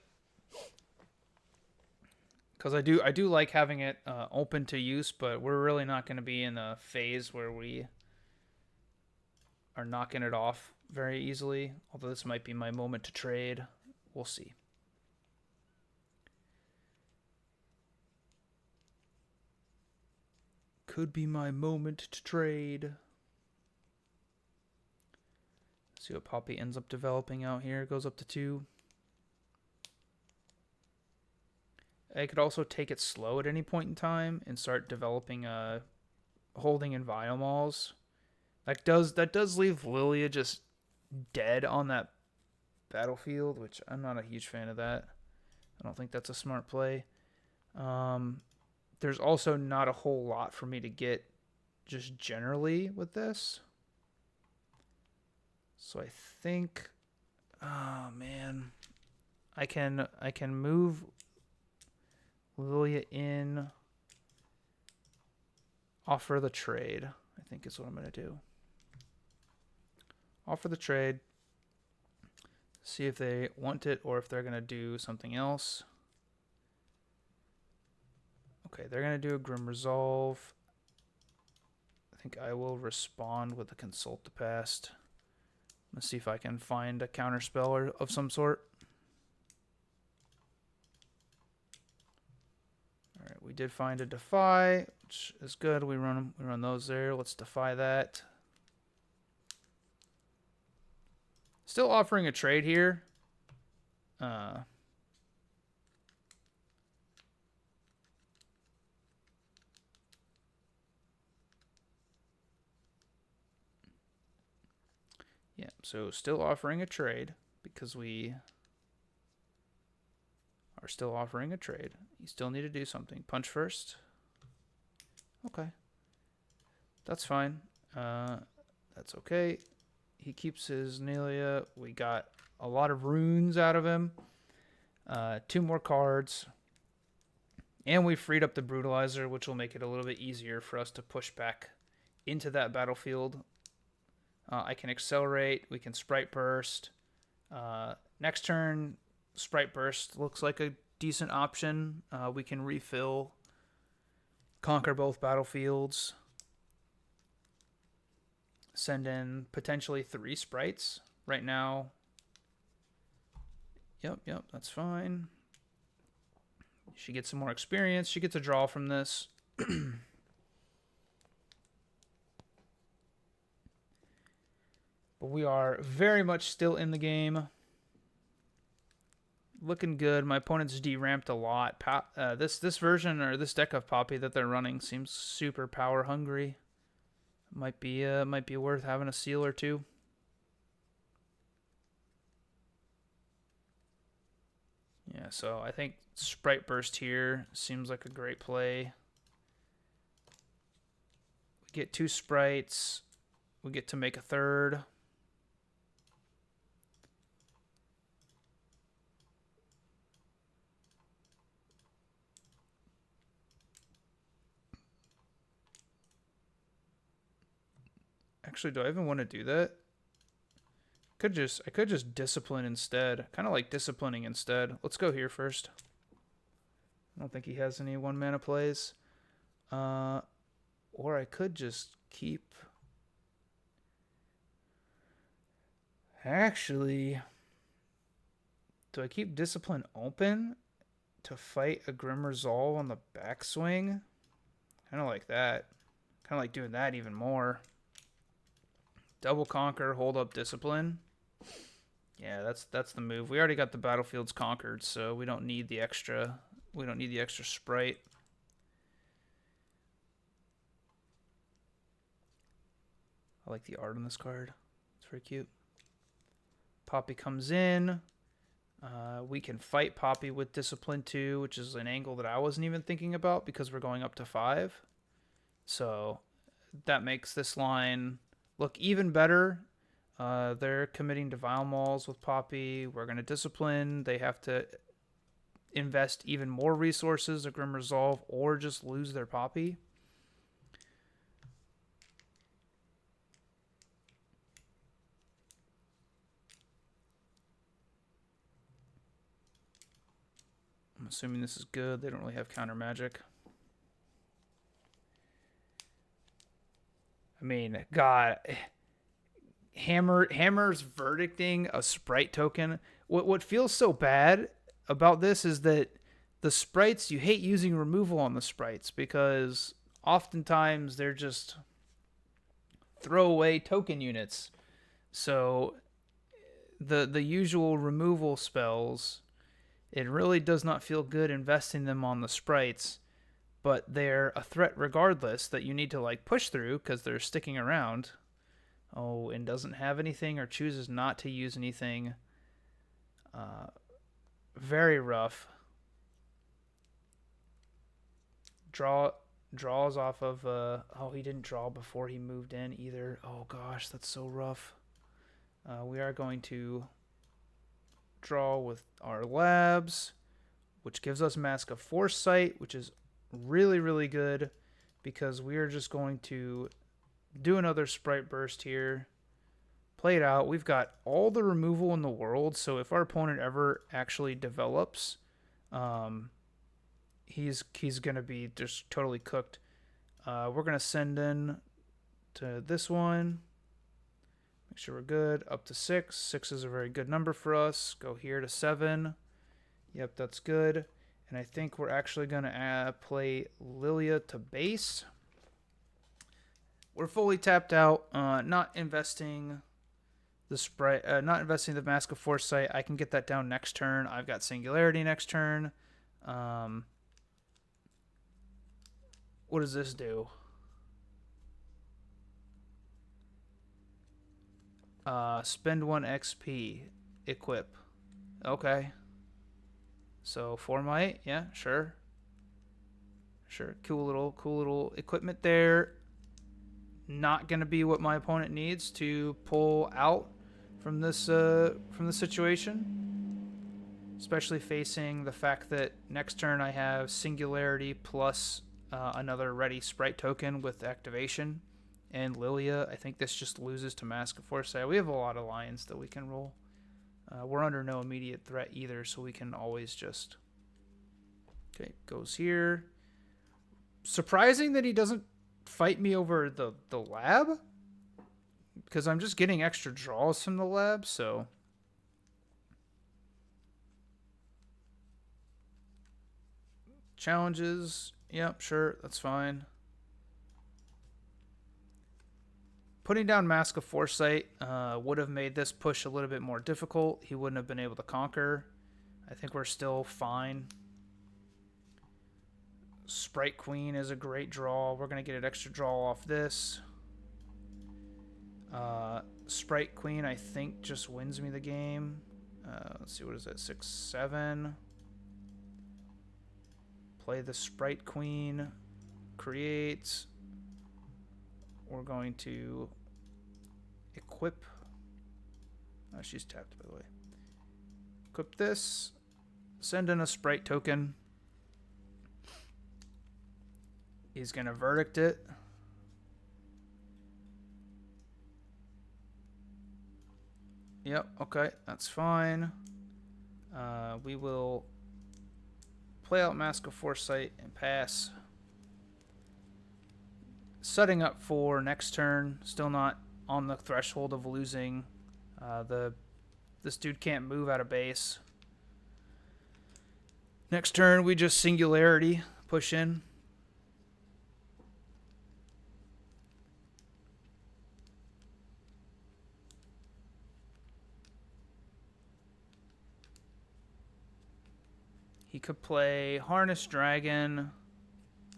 Because I do like having it open to use, but we're really not going to be in a phase where we are knocking it off very easily. Although this might be my moment to trade. We'll see. Could be my moment to trade. See what Poppy ends up developing out here. Goes up to 2. I could also take it slow at any point in time and start developing holding in Vile Malls. That does leave Lillia just dead on that battlefield, which I'm not a huge fan of that. I don't think that's a smart play. There's also not a whole lot for me to get just generally with this. So I think, oh man, I can move Lillia in, offer the trade, I think is what I'm going to do. Offer the trade, see if they want it or if they're going to do something else. Okay, they're going to do a Grim Resolve. I think I will respond with a Consult the Past. Let's see if I can find a counterspell of some sort. All right, we did find a Defy, which is good. We run those there. Let's defy that. Still offering a trade here. Yeah, so still offering a trade because we are still offering a trade. You still need to do something. Punch first. Okay. That's fine. That's okay. He keeps his Nelia. We got a lot of runes out of him. 2 more cards. And we freed up the Brutalizer, which will make it a little bit easier for us to push back into that battlefield. I can accelerate. We can Sprite Burst. Next turn, Sprite Burst looks like a decent option. We can refill, conquer both battlefields, send in potentially 3 sprites. Right now, yep, that's fine. She gets some more experience. She gets a draw from this. But we are very much still in the game. Looking good. My opponent's deramped a lot. This version or this deck of Poppy that they're running seems super power hungry. Might be worth having a seal or 2. Yeah, Yeah, so I think Sprite Burst here seems like a great play. We get 2 sprites. We get to make a third. Actually, do I even want to do that? I could just discipline instead. Kind of like disciplining instead. Let's go here first. I don't think he has any 1 mana plays. Or I could just keep. Actually, do I keep discipline open to fight a Grim Resolve on the backswing? Kind of like that. Kind of like doing that even more. Double conquer, hold up discipline. Yeah, that's the move. We already got the battlefields conquered, so we don't need the extra. We don't need the extra sprite. I like the art on this card. It's very cute. Poppy comes in. We can fight Poppy with Discipline 2, which is an angle that I wasn't even thinking about because we're going up to 5. So that makes this line look even better. They're committing to Vile Mauls with Poppy. We're going to Discipline. They have to invest even more resources, a Grim Resolve, or just lose their Poppy. I'm assuming this is good. They don't really have counter magic. I mean, God, Hammer's verdicting a sprite token. What feels so bad about this is that the sprites, you hate using removal on the sprites because oftentimes they're just throwaway token units. So the usual removal spells, it really does not feel good investing them on the sprites, but they're a threat regardless that you need to like push through because they're sticking around. Oh, and doesn't have anything or chooses not to use anything. Very rough. Draws off of. Oh, he didn't draw before he moved in either. Oh gosh, that's so rough. We are going to draw with our labs, which gives us Mask of Foresight, which is really, really good because we are just going to do another Sprite Burst here. Play it out. We've got all the removal in the world, so if our opponent ever actually develops, he's going to be just totally cooked. We're going to send in to this one. Make sure we're good. Up to 6. 6 is a very good number for us. Go here to 7. Yep, that's good. And I think we're actually going to play Lillia to base. We're fully tapped out. Not investing the sprite. Not investing the Mask of Foresight. I can get that down next turn. I've got Singularity next turn. What does this do? Spend 1 XP. Equip. Okay. So 4 might, yeah, sure. Sure. Cool little equipment there. Not gonna be what my opponent needs to pull out from this situation. Especially facing the fact that next turn I have Singularity plus another ready sprite token with activation. And Lillia, I think this just loses to Mask of Foresight. We have a lot of lions that we can roll. We're under no immediate threat either, so we can always just... Okay, goes here. Surprising that he doesn't fight me over the lab, because I'm just getting extra draws from the lab, so... Challenges. Yep, sure, that's fine. Putting down Mask of Foresight would have made this push a little bit more difficult. He wouldn't have been able to conquer. I think we're still fine. Sprite Queen is a great draw. We're going to get an extra draw off this. Sprite Queen, I think, just wins me the game. Let's see, what is that? 6, 7. Play the Sprite Queen. Create. We're going to equip. Oh, she's tapped, by the way. Equip this. Send in a Sprite token. He's going to verdict it. Yep, okay, that's fine. We will play out Mask of Foresight and pass. Setting up for next turn. Still not on the threshold of losing. This dude can't move out of base. Next turn, we just Singularity. Push in. He could play Harness Dragon.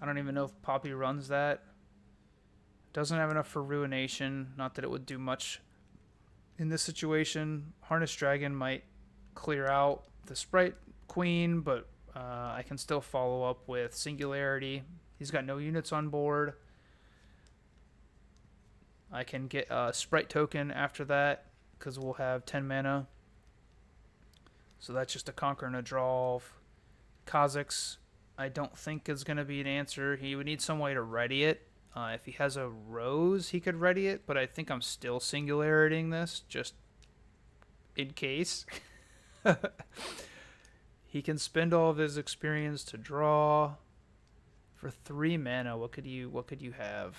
I don't even know if Poppy runs that. Doesn't have enough for Ruination. Not that it would do much in this situation. Harness Dragon might clear out the Sprite Queen, but I can still follow up with Singularity. He's got no units on board. I can get a Sprite token after that because we'll have 10 mana. So that's just a conquer and a draw. Kha'Zix, I don't think is going to be an answer. He would need some way to ready it. If he has a Rose, he could ready it, but I think I'm still Singularitying this, just in case. He can spend all of his experience to draw. For 3 mana, what could you have?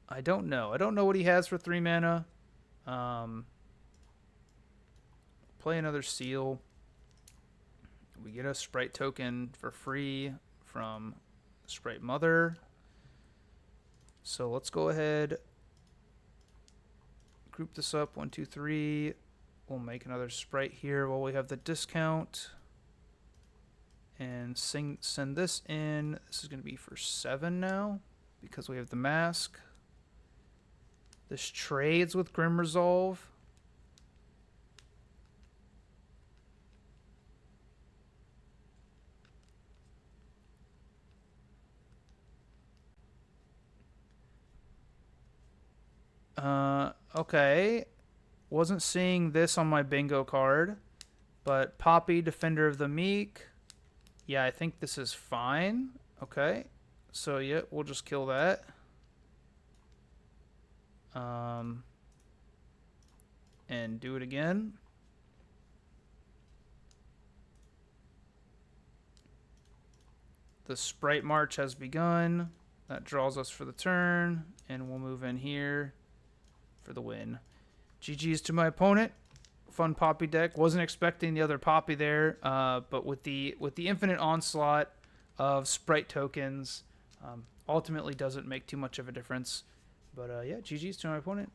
I don't know. I don't know what he has for 3 mana. Play another Seal. We get a Sprite token for free from Sprite Mother. So let's go ahead. Group this up. 1, 2, 3. We'll make another Sprite here while we have the discount. And send this in. This is going to be for 7 now because we have the mask. This trades with Grim Resolve. Okay. Wasn't seeing this on my bingo card. But Poppy, Defender of the Meek. Yeah, I think this is fine. Okay. So, yeah, we'll just kill that. And do it again. The Sprite March has begun. That draws us for the turn. And we'll move in here for the win. GG's to my opponent. Fun Poppy deck. Wasn't expecting the other Poppy there. But with the infinite onslaught of Sprite tokens, ultimately doesn't make too much of a difference. But yeah, GG's to my opponent.